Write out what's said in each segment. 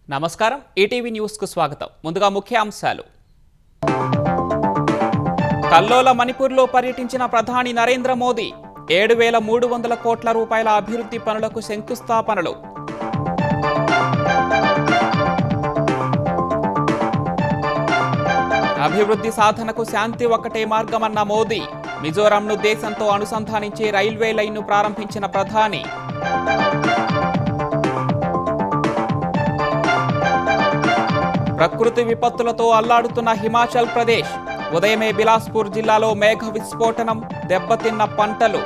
నమస్కారం ETV news కు స్వాగతం ముందుగా ముఖ్యాంశాలు కల్లోల మణిపూర్లో పర్యటించిన ప్రధాని నరేంద్ర మోదీ 7300 కోట్ల రూపాయల అభివృద్ధి పనులకు శంకుస్థాపనలు అభివృద్ధి సాధనకు శాంతి ఒక్కటే మార్గమన్న మోదీ మిజోరాంను దేశంతో అనుసంధానించే రైల్వే లైన్ను ప్రారంభించిన ప్రధాని ప్రకృతి విపత్తులతో అల్లాడుతున్న హిమాచల్ ప్రదేశ్ ఉదయమే బిలాస్పూర్ జిల్లాలో మేఘ విస్ఫోటనం దెబ్బతిన్న పంటలు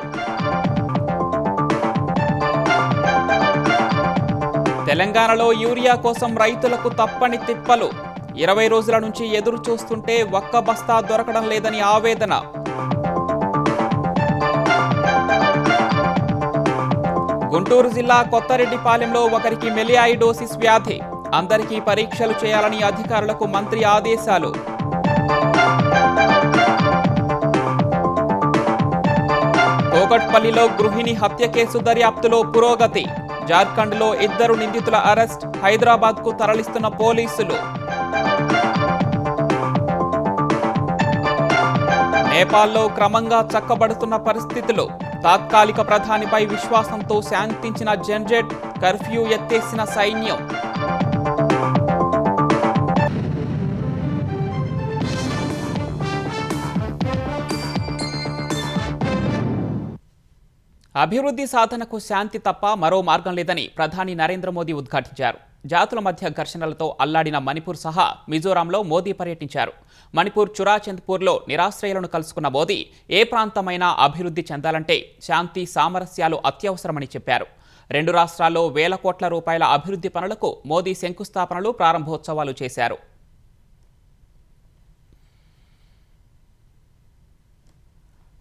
తెలంగాణలో యూరియా కోసం రైతులకు తప్పని తిప్పలు 20 రోజుల నుంచి ఎదురు చూస్తుంటే ఒక్క బస్తా దొరకడం లేదని ఆవేదన గుంటూరు జిల్లా కొత్తరెడ్డిపాలెంలో ఒకరికి మెలియాయిడోసిస్ వ్యాధి అందరికీ పరీక్షలు చేయాలని అధికారులకు మంత్రి ఆదేశాలు కోకట్పల్లిలో గృహిణి హత్య కేసు దర్యాప్తులో పురోగతి జార్ఖండ్లో 2 నిందితుల అరెస్ట్ హైదరాబాద్కు తరలిస్తున్న పోలీసులు నేపాల్లో క్రమంగా చక్కబడుతున్న పరిస్థితులు తాత్కాలిక ప్రధానిపై విశ్వాసంతో శాంతించిన జనరేట్ కర్ఫ్యూ ఎత్తేసిన సైన్యం అభివృద్ధి సాధనకు శాంతి తప్ప మరో మార్గం లేదని ప్రధాని నరేంద్ర మోదీ ఉద్ఘాటించారు. జాతుల మధ్య ఘర్షణలతో అల్లాడిన మణిపూర్ సహా మిజోరాంలో మోదీ పర్యటించారు. మణిపూర్ చురాచంద్పూర్లో నిరాశ్రయులను కలుసుకున్న మోదీ ఏ ప్రాంతమైనా అభివృద్ధి చెందాలంటే శాంతి సామరస్యాలు అత్యవసరమని చెప్పారు. 2 రాష్ట్రాల్లో వేల కోట్ల రూపాయల అభివృద్ధి పనులకు మోదీ శంకుస్థాపనలు ప్రారంభోత్సవాలు చేశారు.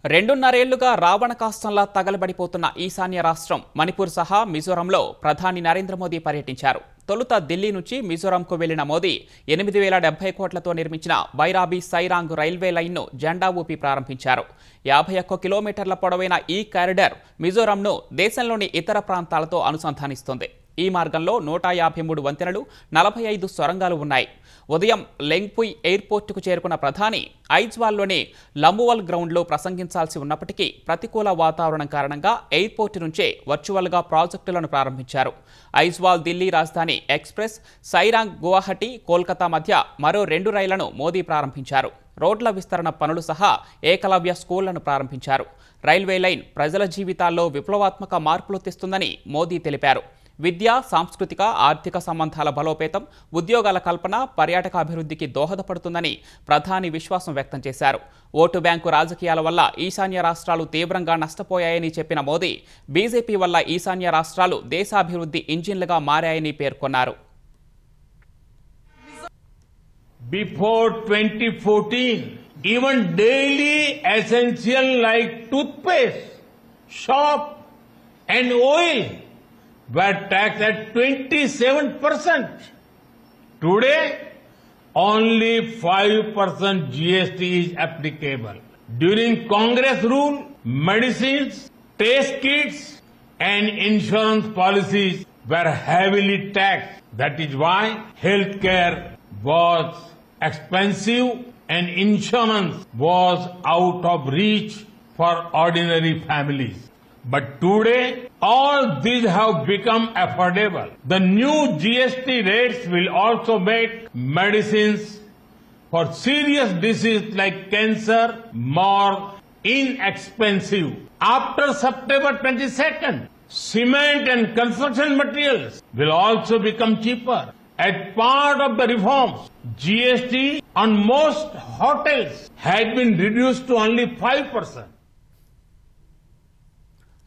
2.5 ఏళ్లుగా రావణ కాష్టంలా తగలబడిపోతున్న ఈశాన్య రాష్ట్రం మణిపూర్ సహా మిజోరాంలో ప్రధాని నరేంద్ర మోదీ పర్యటించారు. తొలుత ఢిల్లీ నుంచి మిజోరాంకు వెళ్లిన మోదీ 8070 కోట్లతో నిర్మించిన బైరాబీ సైరాంగ్ రైల్వే లైన్ను జెండా ఊపి ప్రారంభించారు. 51 కిలోమీటర్ల పొడవైన ఈ కారిడార్ మిజోరాంను దేశంలోని ఇతర ప్రాంతాలతో అనుసంధానిస్తుంది. ఈ మార్గంలో 153 వంతెనలు 45 సొరంగాలు ఉన్నాయి. ఉదయం లెంగ్పుయ్ ఎయిర్పోర్టుకు చేరుకున్న ప్రధాని ఐజ్వాల్లోని లంబువల్ గ్రౌండ్లో ప్రసంగించాల్సి ఉన్నప్పటికీ ప్రతికూల వాతావరణం కారణంగా ఎయిర్పోర్టు నుంచే వర్చువల్గా ప్రాజెక్టులను ప్రారంభించారు. ఐజ్వాల్ ఢిల్లీ రాజధాని ఎక్స్ప్రెస్, సైరాంగ్ గువాహటి కోల్కతా మధ్య మరో 2 రైళ్లను మోదీ ప్రారంభించారు. రోడ్ల విస్తరణ పనులు సహా ఏకలవ్య స్కూళ్లను ప్రారంభించారు. రైల్వే లైన్ ప్రజల జీవితాల్లో విప్లవాత్మక మార్పులు తెస్తుందని మోదీ తెలిపారు. విద్య, సాంస్కృతిక, ఆర్థిక సంబంధాల బలోపేతం, ఉద్యోగాల కల్పన, పర్యాటక అభివృద్ధికి దోహదపడుతుందని ప్రధాని విశ్వాసం వ్యక్తం చేశారు. ఓటు బ్యాంకు రాజకీయాల వల్ల ఈశాన్య రాష్ట్రాలు తీవ్రంగా నష్టపోయాయని చెప్పిన మోదీ బీజేపీ వల్ల ఈశాన్య రాష్ట్రాలు దేశాభివృద్ధి ఇంజిన్లుగా మారాయని పేర్కొన్నారు. Before 2014, even daily essential like toothpaste, soap and oil were taxed at 27%. Today, only 5% GST is applicable. During Congress rule, medicines, test kits and insurance policies were heavily taxed. That is why healthcare was expensive and insurance was out of reach for ordinary families. But today, all these have become affordable. The new GST rates will also make medicines for serious diseases like cancer more inexpensive. After September 22nd, cement and construction materials will also become cheaper. As part of the reforms, GST on most hotels had been reduced to only 5%.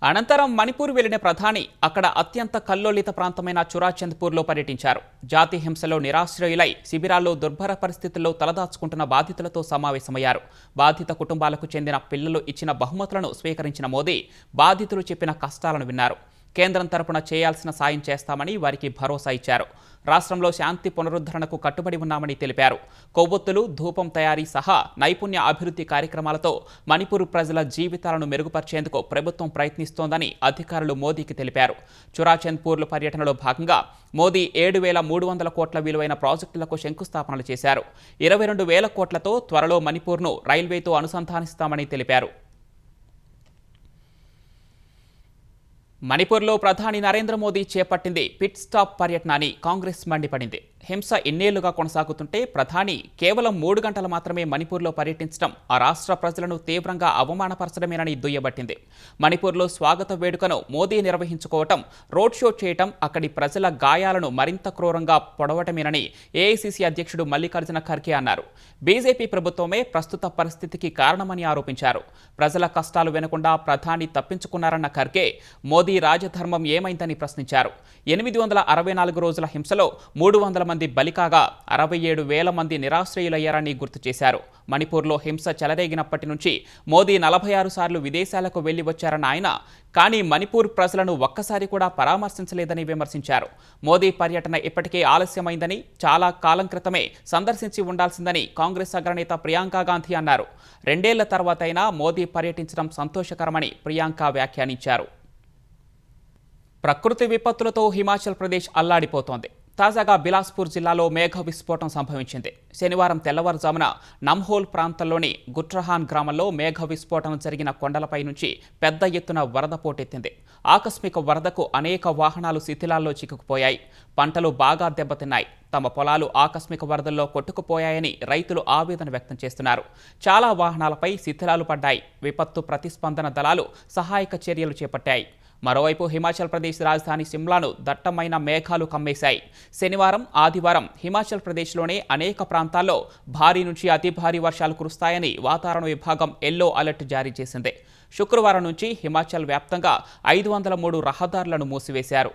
అనంతరం మణిపూర్ వెళ్లిన ప్రధాని అక్కడ అత్యంత కల్లోలిత ప్రాంతమైన చురాచంద్పూర్లో పర్యటించారు. జాతి హింసలో నిరాశ్రయులై శిబిరాల్లో దుర్భర పరిస్థితుల్లో తలదాచుకుంటున్న బాధితులతో సమావేశమయ్యారు. బాధిత కుటుంబాలకు చెందిన పిల్లలు ఇచ్చిన బహుమతులను స్వీకరించిన మోదీ బాధితులు చెప్పిన కష్టాలను విన్నారు. కేంద్రం తరపున చేయాల్సిన సాయం చేస్తామని వారికి భరోసా ఇచ్చారు. రాష్ట్రంలో శాంతి పునరుద్ధరణకు కట్టుబడి ఉన్నామని తెలిపారు. కొవ్వొత్తులు, ధూపం తయారీ సహా నైపుణ్య అభివృద్ధి కార్యక్రమాలతో మణిపూర్ ప్రజల జీవితాలను మెరుగుపరిచేందుకు ప్రభుత్వం ప్రయత్నిస్తోందని అధికారులు మోదీకి తెలిపారు. చురాచంద్పూర్ల పర్యటనలో భాగంగా మోదీ 7,300 కోట్ల విలువైన ప్రాజెక్టులకు శంకుస్థాపనలు చేశారు. 22,000 కోట్లతో త్వరలో మణిపూర్ను రైల్వేతో అనుసంధానిస్తామని తెలిపారు. మణిపూర్లో ప్రధాని నరేంద్ర మోదీ చేపట్టింది పిట్ స్టాప్ పర్యటన అని కాంగ్రెస్ మండిపడింది. హింస ఇన్నేళ్లుగా కొనసాగుతుంటే ప్రధాని కేవలం 3 గంటలు మాత్రమే మణిపూర్లో పర్యటించడం ఆ రాష్ట్ర ప్రజలను తీవ్రంగా అవమానపరచడమేనని దుయ్యబట్టింది. మణిపూర్లో స్వాగత వేడుకను మోదీ నిర్వహించుకోవటం, రోడ్ షో చేయటం అక్కడి ప్రజల గాయాలను మరింత క్రూరంగా పొడవటమేనని ఏఐసీసీ అధ్యక్షుడు మల్లికార్జున ఖర్గే అన్నారు. బీజేపీ ప్రభుత్వమే ప్రస్తుత పరిస్థితికి కారణమని ఆరోపించారు. ప్రజల కష్టాలు వినకుండా ప్రధాని తప్పించుకున్నారన్న ఖర్గే మోదీ రాజధర్మం ఏమైందని ప్రశ్నించారు. 864 రోజుల హింసలో 300 మంది బలికాగా 67,000 మంది నిరాశ్రయులయ్యారని గుర్తు చేశారు. మణిపూర్లో హింస చెలరేగినప్పటి నుంచి మోదీ 46 సార్లు విదేశాలకు వెళ్లి వచ్చారన్న ఆయన, కానీ మణిపూర్ ప్రజలను ఒక్కసారి కూడా పరామర్శించలేదని విమర్శించారు. మోదీ పర్యటన ఇప్పటికే ఆలస్యమైందని, చాలా కాలం క్రితమే సందర్శించి ఉండాల్సిందని కాంగ్రెస్ అగ్రనేత ప్రియాంక గాంధీ అన్నారు. 2 ఏళ్ల తర్వాతైనా మోదీ పర్యటించడం సంతోషకరమని ప్రియాంక వ్యాఖ్యానించారు. ప్రకృతి విపత్తులతో హిమాచల్ ప్రదేశ్ అల్లాడిపోతోంది. తాజాగా బిలాస్పూర్ జిల్లాలో మేఘ విస్ఫోటం సంభవించింది. శనివారం తెల్లవారుజామున నమ్హోల్ ప్రాంతంలోని గుట్రహాన్ గ్రామంలో మేఘ విస్ఫోటనం జరిగిన కొండలపై నుంచి పెద్ద ఎత్తున వరద పోటెత్తింది. ఆకస్మిక వరదకు అనేక వాహనాలు శిథిలాల్లో చిక్కుకుపోయాయి. పంటలు బాగా దెబ్బతిన్నాయి. తమ పొలాలు ఆకస్మిక వరదల్లో కొట్టుకుపోయాయని రైతులు ఆవేదన వ్యక్తం చేస్తున్నారు. చాలా వాహనాలపై శిథిలాలు పడ్డాయి. విపత్తు ప్రతిస్పందన దళాలు సహాయక చర్యలు చేపట్టాయి. మరోవైపు హిమాచల్ ప్రదేశ్ రాజధాని సిమ్లాను దట్టమైన మేఘాలు కమ్మేశాయి. శనివారం, ఆదివారం హిమాచల్ ప్రదేశ్లోనే అనేక ప్రాంతాల్లో భారీ నుంచి అతి భారీ వర్షాలు కురుస్తాయని వాతావరణ విభాగం ఎల్లో అలర్ట్ జారీ చేసింది. శుక్రవారం నుంచి హిమాచల్ వ్యాప్తంగా 503 రహదారులను మూసివేశారు.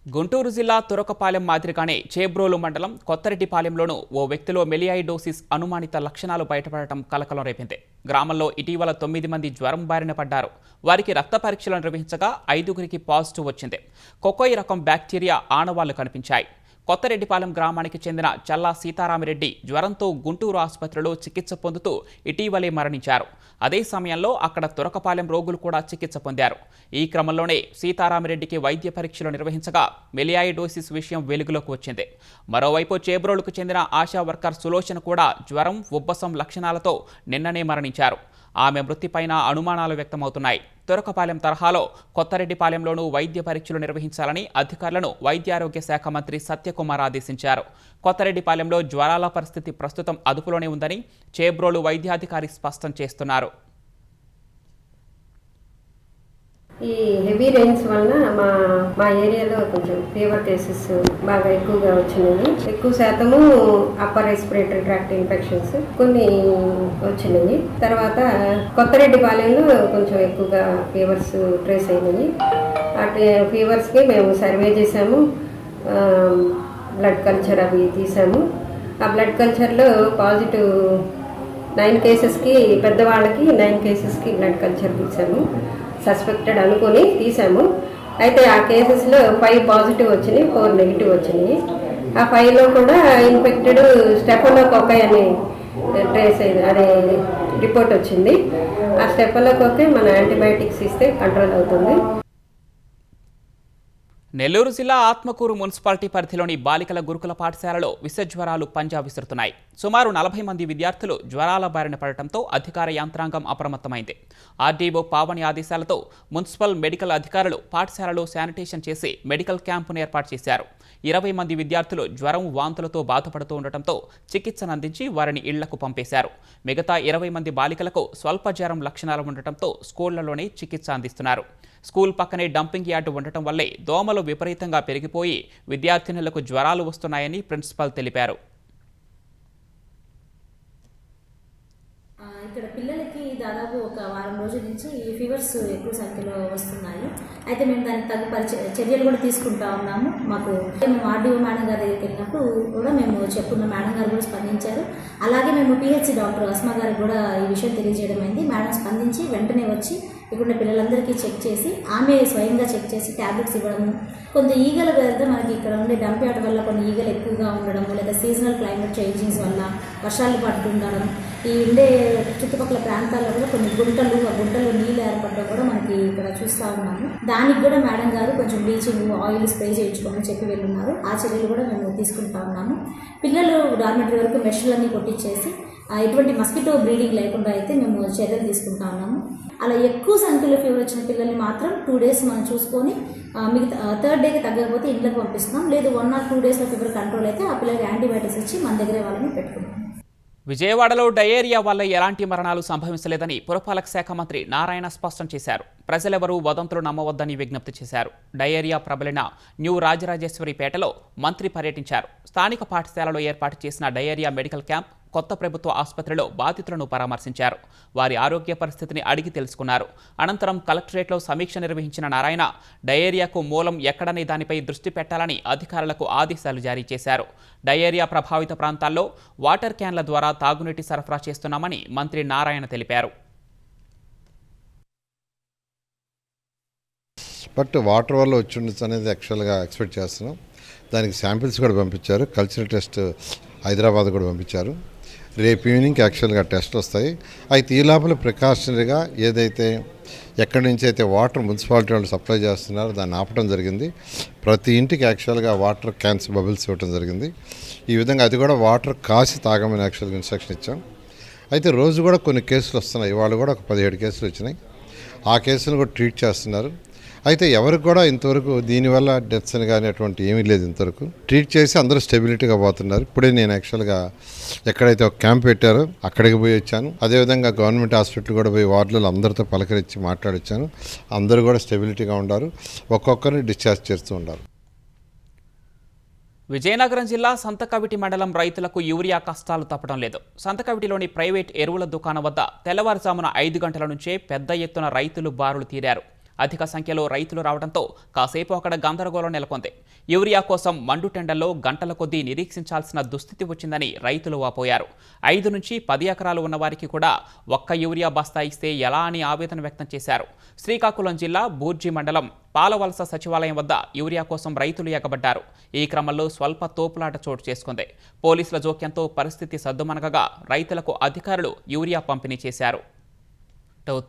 గుంటూరు జిల్లా తురకపాలెం మాదిరిగానే చేబ్రోలు మండలం కొత్తరెడ్డిపాలెంలోనూ ఓ వ్యక్తిలో మెలియాయిడోసిస్ అనుమానిత లక్షణాలు బయటపడటం కలకలం రేపింది. గ్రామంలో ఇటీవల 9 మంది జ్వరం బారిన పడ్డారు. వారికి రక్త పరీక్షలు నిర్వహించగా 5గురికి పాజిటివ్ వచ్చింది. కొకోయి రకం బ్యాక్టీరియా ఆనవాళ్లు కనిపించాయి. కొత్తరెడ్డిపాలెం గ్రామానికి చెందిన చల్లా సీతారామిరెడ్డి జ్వరంతో గుంటూరు ఆసుపత్రిలో చికిత్స పొందుతూ ఇటీవలే మరణించారు. అదే సమయంలో అక్కడ తురకపాలెం రోగులు కూడా చికిత్స పొందారు. ఈ క్రమంలోనే సీతారామిరెడ్డికి వైద్య పరీక్షలు నిర్వహించగా మెలియాయిడోసిస్ విషయం వెలుగులోకి వచ్చింది. మరోవైపు చేబ్రోలుకు చెందిన ఆశా వర్కర్ సులోచన కూడా జ్వరం, ఉబ్బసం లక్షణాలతో నిన్ననే మరణించారు. ఆమె మృతిపైన అనుమానాలు వ్యక్తమవుతున్నాయి. తురకపాలెం తరహాలో కొత్తరెడ్డిపాలెంలోనూ వైద్య పరీక్షలు నిర్వహించాలని అధికారులను వైద్యారోగ్య శాఖ మంత్రి సత్యకుమార్ ఆదేశించారు. కొత్తరెడ్డిపాలెంలో జ్వరాల పరిస్థితి ప్రస్తుతం అదుపులోనే ఉందని చేబ్రోలు వైద్యాధికారి స్పష్టం చేస్తున్నారు. ఈ హెవీ రెయిన్స్ వలన మా ఏరియాలో కొంచెం ఫీవర్ కేసెస్ బాగా ఎక్కువగా వచ్చినాయి. ఎక్కువ శాతము అప్పర్ రెస్పిరేటరీ ట్రాక్ట్ ఇన్ఫెక్షన్స్ కొన్ని వచ్చినాయి. తర్వాత కొత్తరెడ్డిపాలెంలో కొంచెం ఎక్కువగా ఫీవర్స్ ట్రేస్ అయినాయి. అటు ఫీవర్స్కి మేము సర్వే చేసాము, బ్లడ్ కల్చర్ అవి తీసాము. ఆ బ్లడ్ కల్చర్లో పాజిటివ్ 9 కేసెస్కి, పెద్దవాళ్ళకి 9 కేసెస్కి బ్లడ్ కల్చర్ తీసాము. సస్పెక్టెడ్ అనుకుని తీసాము. అయితే ఆ కేసెస్లో 5 పాజిటివ్ వచ్చినాయి, 4 నెగిటివ్ వచ్చినాయి. ఆ 5లో కూడా ఇన్ఫెక్టెడ్ స్టెఫలోకోకై అని ట్రేస్ అయింది, అదే రిపోర్ట్ వచ్చింది. ఆ స్టెఫలోకోకై మన యాంటీబయాటిక్స్ ఇస్తే కంట్రోల్ అవుతుంది. నెల్లూరు జిల్లా ఆత్మకూరు మున్సిపాలిటీ పరిధిలోని బాలికల గురుకుల పాఠశాలలో విషజ్వరాలు పంజా విసురుతున్నాయి. సుమారు 40 మంది విద్యార్థులు జ్వరాల బారిన పడటంతో అధికార యంత్రాంగం అప్రమత్తమైంది. ఆర్డీఓ పావని ఆదేశాలతో మున్సిపల్ మెడికల్ అధికారులు పాఠశాలలో శానిటేషన్ చేసి మెడికల్ క్యాంపును ఏర్పాటు చేశారు. 20 మంది విద్యార్థులు జ్వరం, వాంతులతో బాధపడుతూ ఉండటంతో చికిత్సను అందించి వారిని ఇళ్లకు పంపేశారు. మిగతా 20 మంది బాలికలకు స్వల్ప జ్వరం లక్షణాలు ఉండటంతో స్కూళ్లలోనే చికిత్స అందిస్తున్నారు. స్కూల్ పక్కనే డంపింగ్ యార్డు ఉండటం వల్లే దోమలు విపరీతంగా పెరిగిపోయి విద్యార్థినులకు జ్వరాలు వస్తున్నాయని ప్రిన్సిపల్ తెలిపారు. ఇక్కడ పిల్లలకి దాదాపు ఒక వారం రోజుల నుంచి ఫీవర్స్ ఎక్కువ సంఖ్యలో వస్తున్నాయి. అయితే మేము దానికి తగు చర్యలు కూడా తీసుకుంటా ఉన్నాము. మేము ఆర్డీఓ మేడం గారి దగ్గరికి వెళ్ళినప్పుడు కూడా మేము చెప్పున్న మేడం గారు కూడా స్పందించారు. అలాగే మేము పిహెచ్సి డాక్టర్ అస్మా గారికి కూడా ఈ విషయం తెలియజేయడం అయింది. మేడం స్పందించి వెంటనే వచ్చి ఇక్కడ పిల్లలందరికీ చెక్ చేసి ఆమె స్వయంగా చెక్ చేసి ట్యాబ్లెట్స్ ఇవ్వడము, కొంత ఈగల వల్ల మనకి ఇక్కడ ఉండే డంప్ యార్డ్ వల్ల కొన్ని ఈగలు ఎక్కువగా ఉండడము, లేదా సీజనల్ క్లైమేట్ చేంజింగ్స్ వల్ల వర్షాలు పడుతుండడం, ఈ ఉండే చుట్టుపక్కల ప్రాంతాల్లో కూడా కొన్ని ఆ గుంటల్లో నీళ్ళు ఏర్పడడం కూడా మనకి ఇక్కడ చూస్తూ ఉన్నాము. దానికి కూడా మేడం గారు కొంచెం బ్లీచింగ్ ఆయిల్ స్ప్రే చేయించుకోమని చెప్పి వెళ్ళున్నారు. ఆ చర్యలు కూడా మేము తీసుకుంటా ఉన్నాము. పిల్లలు డార్మెటరీ వరకు మెషర్లన్నీ కొట్టించేసి ఎటువంటి మస్కిటో బ్రీడింగ్ లేకుండా అయితే మేము చర్యలు తీసుకుంటా ఉన్నాము. అలా ఎక్కువ సంఖ్యలో ఫీవర్ వచ్చిన పిల్లల్ని మాత్రం 2 days మనం చూసుకొని మిగతా 3rd డేకి తగ్గకపోతే ఇంట్లోకి పంపిస్తున్నాం. లేదు 1 or 2 daysలో ఫీవర్ కంట్రోల్ అయితే ఆ పిల్లలకి యాంటీబయాటిక్స్ ఇచ్చి మన దగ్గరే వాళ్ళని పెట్టుకుంటాం. విజయవాడలో డయేరియా వల్ల ఎలాంటి మరణాలు సంభవించలేదని పురపాలక శాఖ మంత్రి నారాయణ స్పష్టం చేశారు. ప్రజలెవరూ వదంతులు నమ్మవద్దని విజ్ఞప్తి చేశారు. డయేరియా ప్రబలిన న్యూ రాజరాజేశ్వరిపేటలో మంత్రి పర్యటించారు. స్థానిక పాఠశాలలో ఏర్పాటు చేసిన డయేరియా మెడికల్ క్యాంప్, కొత్త ప్రభుత్వ ఆసుపత్రిలో బాధితులను పరామర్శించారు. వారి ఆరోగ్య పరిస్థితిని అడిగి తెలుసుకున్నారు. అనంతరం కలెక్టరేట్లో సమీక్ష నిర్వహించిన నారాయణ డయేరియాకు మూలం ఎక్కడనే దానిపై దృష్టి పెట్టాలని అధికారులకు ఆదేశాలు జారీ చేశారు. డయేరియా ప్రభావిత ప్రాంతాల్లో వాటర్ క్యాన్ల ద్వారా తాగునీటి సరఫరా చేస్తున్నామని మంత్రి నారాయణ తెలిపారు. బట్ వాటర్ వల్ల వచ్చి ఉండొచ్చు అనేది యాక్చువల్గా ఎక్స్పెక్ట్ చేస్తున్నాం. దానికి శాంపిల్స్ కూడా పంపించారు. కల్చరల్ టెస్ట్ హైదరాబాద్ కూడా పంపించారు. రేపు ఈవినింగ్ యాక్చువల్గా టెస్ట్ వస్తాయి. అయితే ఈ లోపల ప్రికాషనరీగా ఏదైతే ఎక్కడి నుంచి అయితే వాటర్ మున్సిపాలిటీ వాళ్ళు సప్లై చేస్తున్నారో దాన్ని ఆపడం జరిగింది. ప్రతి ఇంటికి యాక్చువల్గా వాటర్ క్యాన్స్ బబుల్స్ ఇవ్వడం జరిగింది. ఈ విధంగా అది కూడా వాటర్ కాసి తాగమని యాక్చువల్గా ఇన్స్ట్రక్షన్ ఇచ్చాం. అయితే రోజు కూడా కొన్ని కేసులు వస్తున్నాయి. ఇవాళ కూడా ఒక 17 కేసులు వచ్చినాయి. ఆ కేసులను కూడా ట్రీట్ చేస్తున్నారు. అయితే ఎవరికి కూడా ఇంతవరకు దీనివల్ల డెత్స్ అని కానీ అటువంటి ఏమీ లేదు. ఇంతవరకు ట్రీట్ చేసి అందరూ స్టెబిలిటీగా పోతున్నారు. ఇప్పుడే నేను యాక్చువల్గా ఎక్కడైతే ఒక క్యాంప్ పెట్టారో అక్కడికి పోయి వచ్చాను. అదేవిధంగా గవర్నమెంట్ హాస్పిటల్ కూడా పోయి వార్డులలో అందరితో పలకరించి మాట్లాడొచ్చాను. అందరూ కూడా స్టెబిలిటీగా ఉన్నారు. ఒక్కొక్కరిని డిశ్చార్జ్ చేస్తూ ఉన్నారు. విజయనగరం జిల్లా సంతకవిటి మండలం రైతులకు యూరియా కష్టాలు తప్పడం లేదు. సంతకవిటిలోని ప్రైవేట్ ఎరువుల దుకాణం వద్ద తెల్లవారుజామున 5 గంటల నుంచే పెద్ద ఎత్తున రైతులు బారులు తీరారు. అధిక సంఖ్యలో రైతులు రావడంతో కాసేపు అక్కడ గందరగోళం నెలకొంది. యూరియా కోసం మండుటెండల్లో గంటల కొద్దీ నిరీక్షించాల్సిన దుస్థితి వచ్చిందని రైతులు వాపోయారు. 5 నుంచి 10 ఎకరాలు ఉన్నవారికి కూడా ఒక్క యూరియా బస్తా ఇస్తే ఎలా అని ఆవేదన వ్యక్తం చేశారు. శ్రీకాకుళం జిల్లా బూర్జి మండలం పాలవలస సచివాలయం వద్ద యూరియా కోసం రైతులు ఎగబడ్డారు. ఈ క్రమంలో స్వల్ప తోపులాట చోటు చేసుకుంది. పోలీసుల జోక్యంతో పరిస్థితి సద్దుమణగగా రైతులకు అధికారులు యూరియా పంపిణీ చేశారు.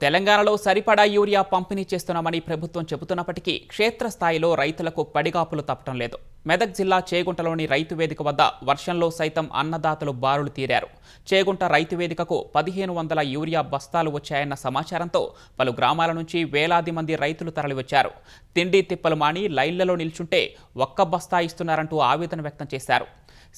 తెలంగాణలో సరిపడా యూరియా పంపిణీ చేస్తున్నామని ప్రభుత్వం చెబుతున్నప్పటికీ క్షేత్రస్థాయిలో రైతులకు పడిగాపులు తప్పటం లేదు. మెదక్ జిల్లా చేగుంటలోని రైతు వేదిక వద్ద వర్షంలో సైతం అన్నదాతలు బారులు తీరారు. చేగుంట రైతు వేదికకు 1500 యూరియా బస్తాలు వచ్చాయన్న సమాచారంతో పలు గ్రామాల నుంచి వేలాది మంది రైతులు తరలివచ్చారు. తిండి తిప్పలు మాని లైన్లలో నిల్చుంటే ఒక్క బస్తా ఇస్తున్నారంటూ ఆవేదన వ్యక్తం చేశారు.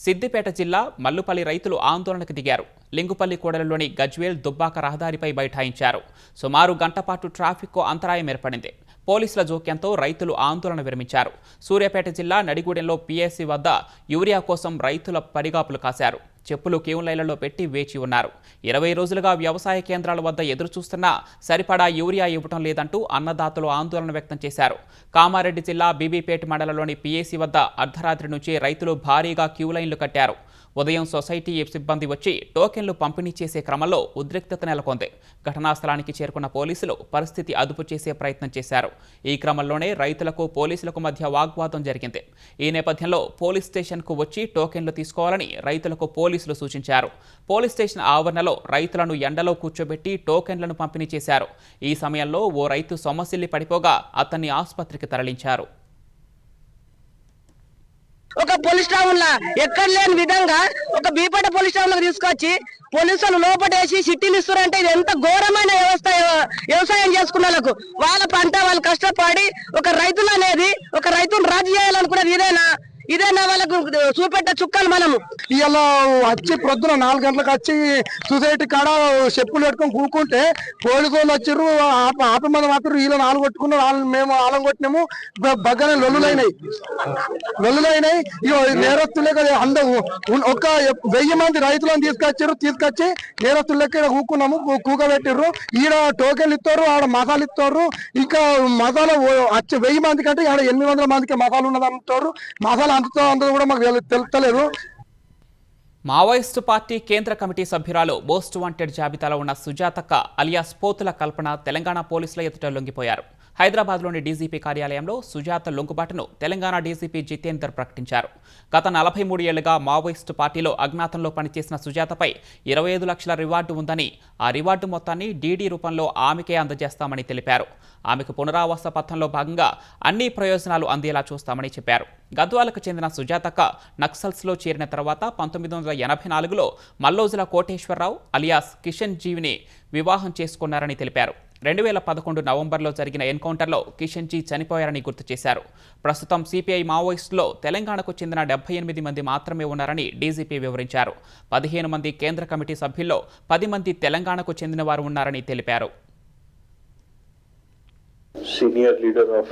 సిద్దిపేట జిల్లా మల్లుపల్లి రైతులు ఆందోళనకు దిగారు. లింగుపల్లి కూడలిలోని గజ్వేల్ దుబ్బాక రహదారిపై బైఠాయించారు. సుమారు గంట పాటు ట్రాఫిక్కు అంతరాయం ఏర్పడింది. పోలీసుల జోక్యంతో రైతులు ఆందోళన విరమించారు. సూర్యాపేట జిల్లా నడిగూడెంలో పీఎస్సీ వద్ద యూరియా కోసం రైతుల పడిగాపులు కాశారు. చెప్పులు క్యూ లైన్లలో పెట్టి వేచి ఉన్నారు. 20 రోజులుగా వ్యవసాయ కేంద్రాల వద్ద ఎదురు చూస్తున్నా సరిపడా యూరియా ఇవ్వటం లేదంటూ అన్నదాతలు ఆందోళన వ్యక్తం చేశారు. కామారెడ్డి జిల్లా బీబీపేట మండలంలోని పీఏసీ వద్ద అర్ధరాత్రి నుంచి రైతులు భారీగా క్యూ లైన్లు కట్టారు. ఉదయం సొసైటీ సిబ్బంది వచ్చి టోకెన్లు పంపిణీ చేసే క్రమంలో ఉద్రిక్తత నెలకొంది. ఘటనా స్థలానికి చేరుకున్న పోలీసులు పరిస్థితి అదుపు చేసే ప్రయత్నం చేశారు. ఈ క్రమంలోనే రైతులకు పోలీసులకు మధ్య వాగ్వాదం జరిగింది. ఈ నేపథ్యంలో పోలీస్ స్టేషన్కు వచ్చి టోకెన్లు తీసుకోవాలని రైతులకు పోలీసులు సూచించారు. పోలీస్ స్టేషన్ ఆవరణలో రైతులను ఎండలో కూర్చోబెట్టి టోకెన్లను పంపిణీ చేశారు. ఈ సమయంలో ఓ రైతు సొమ్మసిల్లి పడిపోగా అతన్ని ఆసుపత్రికి తరలించారు. ఒక పోలీస్ స్టేషన్ లా ఎక్కడ లేని విధంగా ఒక బీపేట పోలీస్ స్టేషన్ లో తీసుకొచ్చి పోలీసులు లోపటేసి సిట్టీలు ఇస్తారంటే ఇది ఎంత ఘోరమైన వ్యవస్థ. వ్యవసాయం చేసుకున్న వాళ్ళ పంట వాళ్ళు కష్టపడి ఒక రైతులు అనేది ఒక రైతును రాజు చేయాలనుకునేది ఇదేనా? ఇదేనా వాళ్ళకు చూపెట్టే చుక్కలు మనము. ఇలా వచ్చి ప్రొద్దున 4 గంటలకు వచ్చి సొసైటీ కాడ చెప్పులు పెట్టుకొని కూకుంటే పోలీసు వాళ్ళు వచ్చారు, ఆపి మంది మాత్రం వీళ్ళు 4 కొట్టుకున్నారు, మేము ఆలం కొట్టినాము. బగ్గనే లొల్లులైనాయి. ఇక నేరస్తులే కదా అందరూ ఒక 1000 మంది రైతులను తీసుకొచ్చి నేరస్తులకి ఇక్కడ కూకున్నాము, కూకబెట్టిర్రు. ఈడ టోకెన్లు ఇస్తారు, ఆడ మసాలు ఇస్తారు. ఇంకా మసాలా వచ్చి 1000 మంది కంటే ఆడ 800 మందికి మసాలా ఉన్నది అంటారు. మసాలా అంత కూడా మాకు తెలుస్తలేదు. మావోయిస్టు పార్టీ కేంద్ర కమిటీ సభ్యురాలు మోస్ట్ వాంటెడ్ జాబితాలో ఉన్న సుజాతక్క అలియాస్ పోతుల కల్పన తెలంగాణ పోలీసుల ఎదుట లొంగిపోయారు. హైదరాబాద్లోని డీజీపీ కార్యాలయంలో సుజాత లొంగుబాటును తెలంగాణ డీజీపీ జితేందర్ ప్రకటించారు. గత 43 ఏళ్లుగా మావోయిస్టు పార్టీలో అజ్ఞాతంలో పనిచేసిన సుజాతపై 25 లక్షల రివార్డు ఉందని, ఆ రివార్డు మొత్తాన్ని డీడీ రూపంలో ఆమెకే అందజేస్తామని తెలిపారు. ఆమెకు పునరావాస పథంలో భాగంగా అన్ని ప్రయోజనాలు అందేలా చూస్తామని చెప్పారు. గద్వాలకు చెందిన సుజాతక్క నక్సల్స్లో చేరిన తర్వాత 1984లో మల్లోజుల కోటేశ్వరరావు అలియాస్ కిషన్ జీవిని వివాహం చేసుకున్నారని తెలిపారు. 2011 నవంబర్లో జరిగిన ఎన్కౌంటర్లో కిషన్ జీ చనిపోయారని గుర్తు చేశారు. ప్రస్తుతం సిపిఐ మావోయిస్టులో తెలంగాణకు చెందిన 78 మంది మాత్రమే ఉన్నారని డీజీపీ వివరించారు. 15 మంది కేంద్ర కమిటీ సభ్యుల్లో 10 మంది తెలంగాణకు చెందిన వారు ఉన్నారని తెలిపారు. Senior leader of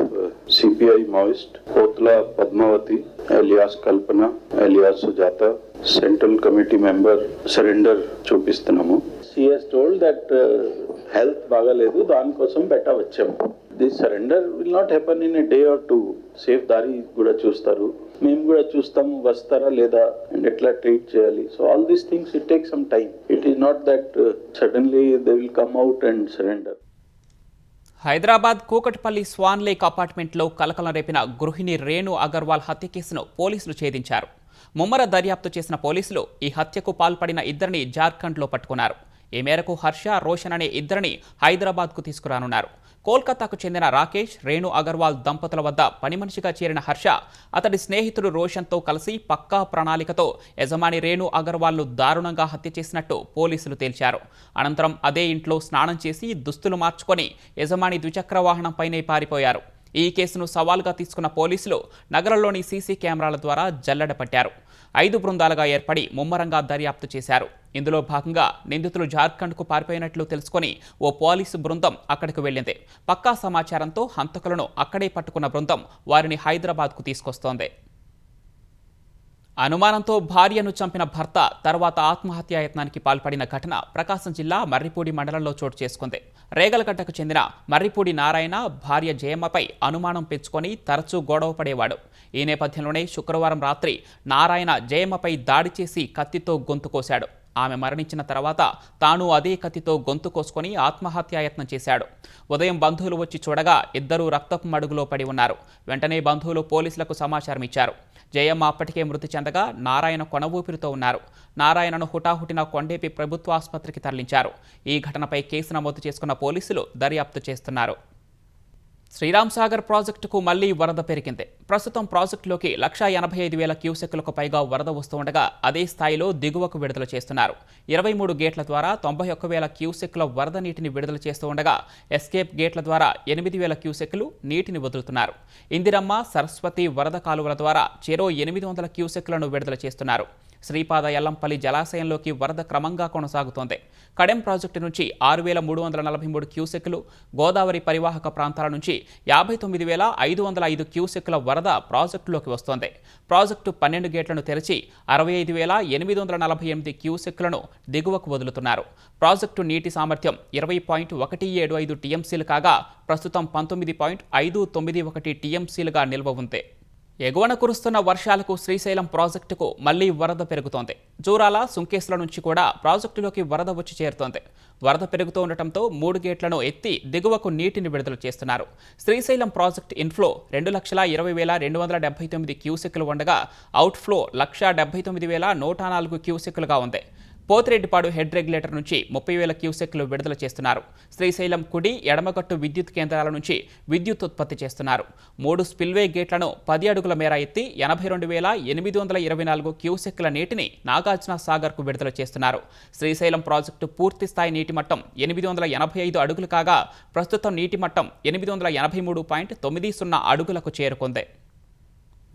CPI Maoist, Potla Padmavati, alias Kalpana, alias Sujata, Central Committee member, surrender చూపిస్తున్నాము. She has told that health బాగాలేదు, దానికోసం బెటా వచ్చాము. This surrender will not happen in a day or two. Safe దారి కూడా చూస్తారు, మేము కూడా చూస్తాము వస్తారా లేదా అండ్ ఎట్లా ట్రీట్ చేయాలి. So all these things it take some time. It is not that suddenly they will come out and surrender. Hyderabad Kukatpally Swan Lake అపార్ట్మెంట్లో కలకలం రేపిన గృహిణి రేణు అగర్వాల్ హత్య కేసును పోలీసులు ఛేదించారు. ముమ్మర దర్యాప్తు చేసిన పోలీసులు ఈ హత్యకు పాల్పడిన ఇద్దరిని జార్ఖండ్లో పట్టుకున్నారు. ఈ మేరకు హర్ష, రోషన్ అనే ఇద్దరిని హైదరాబాద్కు తీసుకురానున్నారు. కోల్కతాకు చెందిన రాకేష్, రేణు అగర్వాల్ దంపతుల వద్ద పని మనిషిగా చేరిన హర్ష అతడి స్నేహితుడు రోషన్తో కలిసి పక్కా ప్రణాళికతో యజమాని రేణు అగర్వాల్ను దారుణంగా హత్య చేసినట్టు పోలీసులు తేల్చారు. అనంతరం అదే ఇంట్లో స్నానం చేసి దుస్తులు మార్చుకొని యజమాని ద్విచక్ర వాహనంపైనే పారిపోయారు. ఈ కేసును సవాల్గా తీసుకున్న పోలీసులు నగరంలోని సీసీ కెమెరాల ద్వారా జల్లెడ పట్టారు. 5 బృందాలుగా ఏర్పడి ముమ్మరంగా దర్యాప్తు చేశారు. ఇందులో భాగంగా నిందితులు జార్ఖండ్కు పారిపోయినట్లు తెలుసుకొని ఓ పోలీసు బృందం అక్కడికి వెళ్ళింది. పక్కా సమాచారంతో హంతకులను అక్కడే పట్టుకున్న బృందం వారిని హైదరాబాద్కు తీసుకొస్తోంది. అనుమానంతో భార్యను చంపిన భర్త తర్వాత ఆత్మహత్యాయత్నానికి పాల్పడిన ఘటన ప్రకాశం జిల్లా మర్రిపూడి మండలంలో చోటు చేసుకుంది. రేగలగడ్డకు చెందిన మర్రిపూడి నారాయణ భార్య జయమ్మపై అనుమానం పెంచుకొని తరచూ గొడవ పడేవాడు. ఈ నేపథ్యంలోనే శుక్రవారం రాత్రి నారాయణ జయమ్మపై దాడి చేసి కత్తితో గొంతు కోశాడు. ఆమె మరణించిన తర్వాత తాను అదే కత్తితో గొంతు కోసుకొని ఆత్మహత్యాయత్నం చేశాడు. ఉదయం బంధువులు వచ్చి చూడగా ఇద్దరూ రక్తపు మడుగులో పడి ఉన్నారు. వెంటనే బంధువులు పోలీసులకు సమాచారం ఇచ్చారు. జయమ్మ అప్పటికే మృతి చెందగా నారాయణ కొన ఊపిరితో ఉన్నారు. నారాయణను హుటాహుటిన కొండేపి ప్రభుత్వ ఆసుపత్రికి తరలించారు. ఈ ఘటనపై కేసు నమోదు చేసుకున్న పోలీసులు దర్యాప్తు చేస్తున్నారు. శ్రీరామ్ సాగర్ ప్రాజెక్టుకు మళ్లీ వరద పెరిగింది. ప్రస్తుతం ప్రాజెక్టులోకి 185,000 క్యూసెక్కులకు పైగా వరద వస్తుండగా అదే స్థాయిలో దిగువకు విడుదల చేస్తున్నారు. 23 గేట్ల ద్వారా 91,000 క్యూసెక్కుల వరద నీటిని విడుదల చేస్తూ ఉండగా ఎస్కేప్ గేట్ల ద్వారా 8,000 క్యూసెక్కులు నీటిని వదులుతున్నారు. ఇందిరమ్మ, సరస్వతి వరద కాలువల ద్వారా చెరో 800 క్యూసెక్కులను విడుదల చేస్తున్నారు. శ్రీపాద ఎల్లంపల్లి జలాశయంలోకి వరద క్రమంగా కొనసాగుతోంది. కడెం ప్రాజెక్టు నుంచి 6,343 క్యూసెక్కులు, గోదావరి పరివాహక ప్రాంతాల నుంచి 59,505 క్యూసెక్కుల వరద ప్రాజెక్టులోకి వస్తోంది. ప్రాజెక్టు 12 గేట్లను తెరిచి 65,848 క్యూసెక్కులను దిగువకు వదులుతున్నారు. ప్రాజెక్టు నీటి సామర్థ్యం 20.175 టీఎంసీలు కాగా ప్రస్తుతం 19.591 టీఎంసీలుగా నిల్వ ఉంది. ఎగువన కురుస్తున్న వర్షాలకు శ్రీశైలం ప్రాజెక్టుకు మళ్లీ వరద పెరుగుతోంది. జూరాల, సుంకేశ్ల నుంచి కూడా ప్రాజెక్టులోకి వరద వచ్చి చేరుతోంది. వరద పెరుగుతూ ఉండటంతో 3 గేట్లను ఎత్తి దిగువకు నీటిని విడుదల చేస్తున్నారు. శ్రీశైలం ప్రాజెక్టు ఇన్ఫ్లో 2,20,279 క్యూసెక్కులు ఉండగా అవుట్ఫ్లో 1,79,104 క్యూసెక్కులుగా ఉంది. పోతిరెడ్డిపాడు హెడ్ రెగ్యులేటర్ నుంచి 30,000 క్యూసెక్లు విడుదల చేస్తున్నారు. శ్రీశైలం కుడి, ఎడమగట్టు విద్యుత్ కేంద్రాల నుంచి విద్యుత్ ఉత్పత్తి చేస్తున్నారు. 3 స్పిల్వే గేట్లను 10 అడుగుల మేర ఎత్తి 82,824 క్యూసెక్ల నీటిని నాగార్జున సాగర్కు విడుదల చేస్తున్నారు. శ్రీశైలం ప్రాజెక్టు పూర్తి స్థాయి నీటి మట్టం 885 అడుగులు కాగా ప్రస్తుతం నీటి మట్టం 883.90 అడుగులకు చేరుకుంది.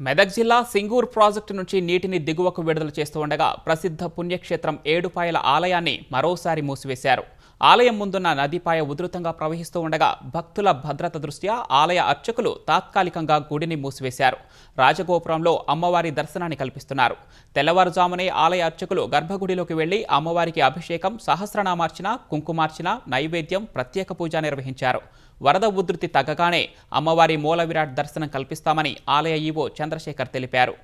మెదక్ జిల్లా సింగూర్ ప్రాజెక్టు నుంచి నీటిని దిగువకు విడుదల చేస్తూ ఉండగా ప్రసిద్ధ పుణ్యక్షేత్రం ఏడుపాయల ఆలయాన్ని మరోసారి మూసివేశారు. ఆలయం ముందున్న నదీపాయ ఉధృతంగా ప్రవహిస్తూ ఉండగా భక్తుల భద్రత దృష్ట్యా ఆలయ అర్చకులు తాత్కాలికంగా గుడిని మూసివేశారు. రాజగోపురంలో అమ్మవారి దర్శనాన్ని కల్పిస్తున్నారు. తెల్లవారుజామునే ఆలయ అర్చకులు గర్భగుడిలోకి వెళ్లి అమ్మవారికి అభిషేకం, సహస్రనామార్చన, కుంకుమార్చన, నైవేద్యం, ప్రత్యేక పూజ నిర్వహించారు. వరద ఉధృతి తగ్గగానే అమ్మవారి మూల విరాట్ దర్శనం కల్పిస్తామని ఆలయ ఈవో చంద్రశేఖర్ తెలిపారు.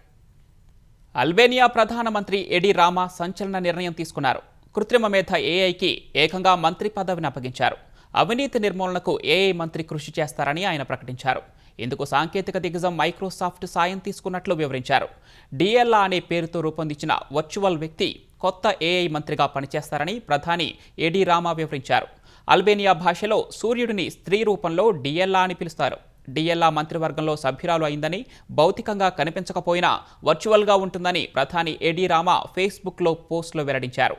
అల్బేనియా ప్రధానమంత్రి ఎడి రామా సంచలన నిర్ణయం తీసుకున్నారు. కృత్రిమ మేధ ఏఐకి ఏకంగా మంత్రి పదవిని అప్పగించారు. అవినీతి నిర్మూలనకు ఏఐ మంత్రి కృషి చేస్తారని ఆయన ప్రకటించారు. ఇందుకు సాంకేతిక దిగ్గజం మైక్రోసాఫ్ట్ సాయం తీసుకున్నట్లు వివరించారు. డిఎల్లా అనే పేరుతో రూపొందించిన వర్చువల్ వ్యక్తి కొత్త ఏఐ మంత్రిగా పనిచేస్తారని ప్రధాని ఎడి రామా వివరించారు. అల్బేనియా భాషలో సూర్యుడిని స్త్రీ రూపంలో డిఎల్లా అని పిలుస్తారు. డిఎల్లా మంత్రివర్గంలో సభ్యురాలు అయిందని, భౌతికంగా కనిపించకపోయినా వర్చువల్గా ఉంటుందని ప్రధాని ఎడి రామా ఫేస్బుక్లో పోస్టులో వెల్లడించారు.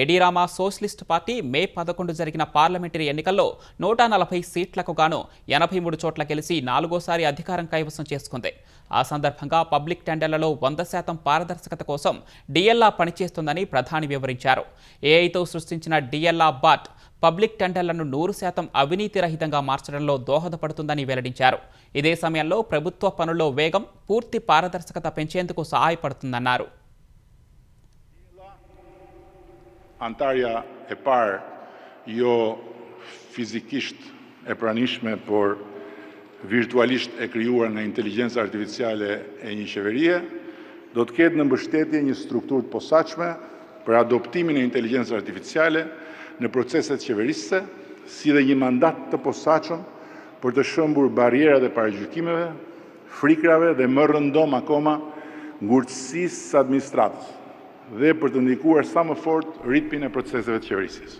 ఎడి రామా సోషలిస్ట్ పార్టీ మే 11 జరిగిన పార్లమెంటరీ ఎన్నికల్లో 140 సీట్లకు గాను 83 చోట్ల గెలిచి 4వ అధికారం కైవసం చేసుకుంది. ఆ సందర్భంగా పబ్లిక్ టెండర్లలో 100% పారదర్శకత కోసం డిఎల్లా పనిచేస్తుందని ప్రధాని వివరించారు. ఏఐతో సృష్టించిన డిఎల్లా బాట్ పబ్లిక్ టెండర్లను 100% అవినీతి రహితంగా మార్చడంలో దోహదపడుతుందని వెల్లడించారు. ఇదే సమయంలో ప్రభుత్వ పనుల్లో వేగం, పూర్తి పారదర్శకత పెంచేందుకు సహాయపడుతుందన్నారు. Antarja e parë jo fizikisht e pranishme, por virtualisht e krijuar nga inteligjenca artificiale e një qeverie, do të ketë në mbështetje një strukturë të posaçme për adoptimin e inteligjencës artificiale në proceset qeverisëse, si dhe një mandat të posaçëm për të shëmbur barrierat e paragjykimeve, frikrave dhe më rëndom akoma ngurtësisë së administratës dhe për të ndikuar sa më fort ritmin e proceseve të qeverisjes.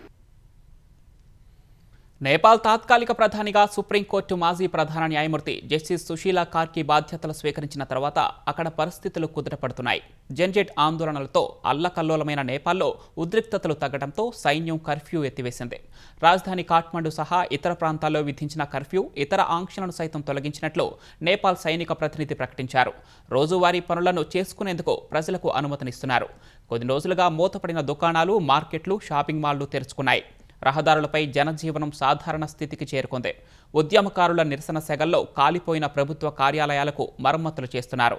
Nepal తాత్కాలిక ప్రధానిగా supreme court మాజీ ప్రధాన న్యాయమూర్తి justice Susheela కార్కి బాధ్యతలు స్వీకరించిన తర్వాత అక్కడ పరిస్థితులు కుదుటపడుతున్నాయి. జెన్జెట్ ఆందోళనలతో అల్లకల్లోలమైన నేపాల్లో ఉద్రిక్తతలు తగ్గడంతో సైన్యం కర్ఫ్యూ ఎత్తివేసింది. రాజధాని కాఠ్మండు సహా ఇతర ప్రాంతాల్లో విధించిన కర్ఫ్యూ, ఇతర ఆంక్షలను సైతం తొలగించినట్లు నేపాల్ సైనిక ప్రతినిధి ప్రకటించారు. రోజువారీ పనులను చేసుకునేందుకు ప్రజలకు అనుమతినిస్తున్నారు. కొద్ది రోజులుగా మూతపడిన దుకాణాలు, మార్కెట్లు, షాపింగ్ మాల్లు తెరుచుకున్నాయి. రహదారులపై జనజీవనం సాధారణ స్థితికి చేరుకుంది. ఉద్యమకారుల నిరసన సెగల్లో కాలిపోయిన ప్రభుత్వ కార్యాలయాలకు మరమ్మతులు చేస్తున్నారు.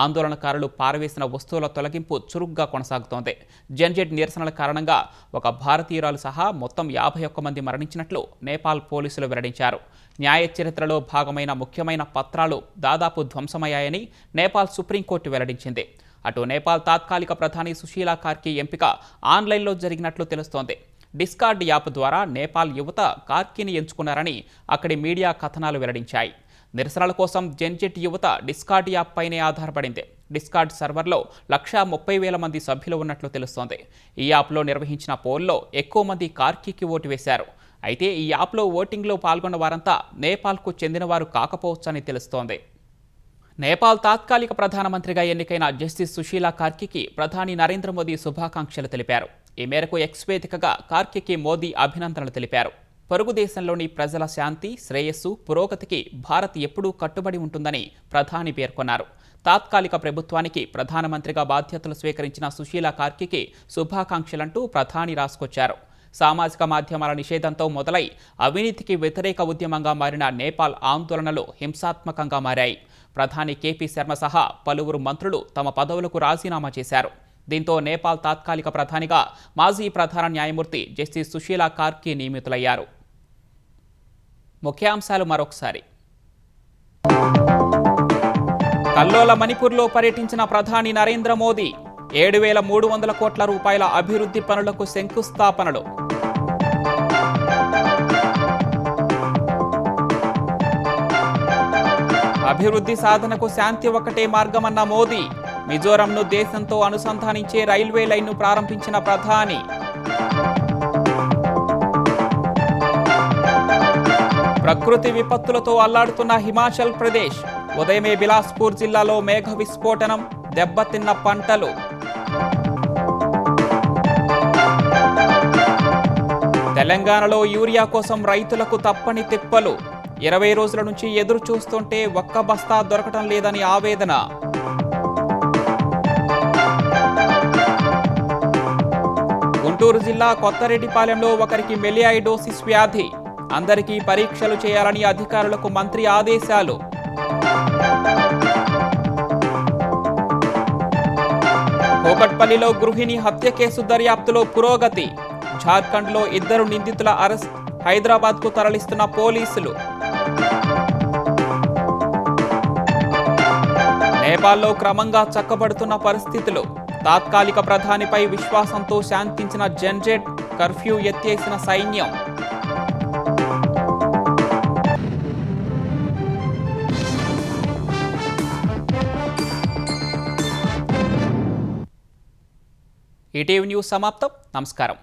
ఆందోళనకారులు పారవేసిన వస్తువుల తొలగింపు చురుగ్గా కొనసాగుతోంది. జెన్జెట్ నిరసనల కారణంగా ఒక భారతీయురాలు సహా మొత్తం 51 మంది మరణించినట్లు నేపాల్ పోలీసులు వెల్లడించారు. న్యాయ చరిత్రలో భాగమైన ముఖ్యమైన పత్రాలు దాదాపు ధ్వంసమయ్యాయని నేపాల్ సుప్రీంకోర్టు వెల్లడించింది. అటు నేపాల్ తాత్కాలిక ప్రధాని సుశీలా కార్కి ఎంపిక ఆన్లైన్లో జరిగినట్లు తెలుస్తోంది. డిస్కార్డ్ యాప్ ద్వారా నేపాల్ యువత కార్కీని ఎంచుకున్నారని అక్కడి మీడియా కథనాలు వెల్లడించాయి. నిరసనల కోసం జెన్జెట్ యువత డిస్కార్డ్ యాప్ పైనే ఆధారపడింది. డిస్కార్డ్ సర్వర్లో 130,000 మంది సభ్యులు ఉన్నట్లు తెలుస్తోంది. ఈ యాప్లో నిర్వహించిన పోల్లో ఎక్కువ మంది కార్కీకి ఓటు వేశారు. అయితే ఈ యాప్లో ఓటింగ్లో పాల్గొన్న వారంతా నేపాల్కు చెందినవారు కాకపోవచ్చని తెలుస్తోంది. నేపాల్ తాత్కాలిక ప్రధానమంత్రిగా ఎన్నికైన జస్టిస్ సుశీలా కార్కీకి ప్రధాని నరేంద్ర మోదీ శుభాకాంక్షలు తెలిపారు. ఈ మేరకు ఎక్స్ వేదికగా కార్కీకి మోదీ అభినందనలు తెలిపారు. పొరుగు దేశంలోని ప్రజల శాంతి, శ్రేయస్సు, పురోగతికి భారత్ ఎప్పుడూ కట్టుబడి ఉంటుందని ప్రధాని పేర్కొన్నారు. తాత్కాలిక ప్రభుత్వానికి ప్రధానమంత్రిగా బాధ్యతలు స్వీకరించిన సుశీలా కార్కీకి శుభాకాంక్షలంటూ ప్రధాని రాసుకొచ్చారు. సామాజిక మాధ్యమాల నిషేధంతో మొదలై అవినీతికి వ్యతిరేక ఉద్యమంగా మారిన నేపాల్ ఆందోళనలు హింసాత్మకంగా మారాయి. ప్రధాని కేపీ శర్మ సహా పలువురు మంత్రులు తమ పదవులకు రాజీనామా చేశారు. దీంతో నేపాల్ తాత్కాలిక ప్రధానిగా మాజీ ప్రధాన న్యాయమూర్తి జస్టిస్ సుశీలా కార్కి నియమితులయ్యారు. ముఖ్యాంశాలు మరొకసారి. కల్లోల మణిపూర్లో పర్యటించిన ప్రధాని నరేంద్ర మోదీ 7,300 కోట్ల రూపాయల అభివృద్ధి పనులకు శంకుస్థాపనలు. అభివృద్ధి సాధనకు శాంతి ఒకటే మార్గమన్న మోదీ. మిజోరంను దేశంతో అనుసంధానించే రైల్వే లైన్ను ప్రారంభించిన ప్రధాని. ప్రకృతి విపత్తులతో అల్లాడుతున్న హిమాచల్ ప్రదేశ్. ఉదయమే బిలాస్పూర్ జిల్లాలో మేఘ విస్ఫోటనం, దెబ్బతిన్న పంటలు. తెలంగాణలో యూరియా కోసం రైతులకు తప్పని తిప్పలు. 20 రోజుల నుంచి ఎదురు చూస్తుంటే ఒక్క బస్తా దొరకటం లేదని ఆవేదన. గుంటూరు జిల్లా కొత్తరెడ్డిపాలెంలో ఒకరికి మెలియాయిడోసిస్ వ్యాధి. అందరికీ పరీక్షలు చేయాలని అధికారులకు మంత్రి ఆదేశాలు. కోకట్పల్లిలో గృహిణి హత్య కేసు దర్యాప్తులో పురోగతి. జార్ఖండ్లో 2 నిందితుల అరెస్ట్. హైదరాబాద్కు తరలిస్తున్న పోలీసులు. నేపాల్లో క్రమంగా చక్కబడుతున్న పరిస్థితులు. తాత్కాలిక ప్రధానిపై విశ్వాసంతో శాంతించిన జన్జెట్. కర్ఫ్యూ ఎత్తేసిన సైన్యం. ఈటీవీ న్యూస్ సమాప్తం. నమస్కారం.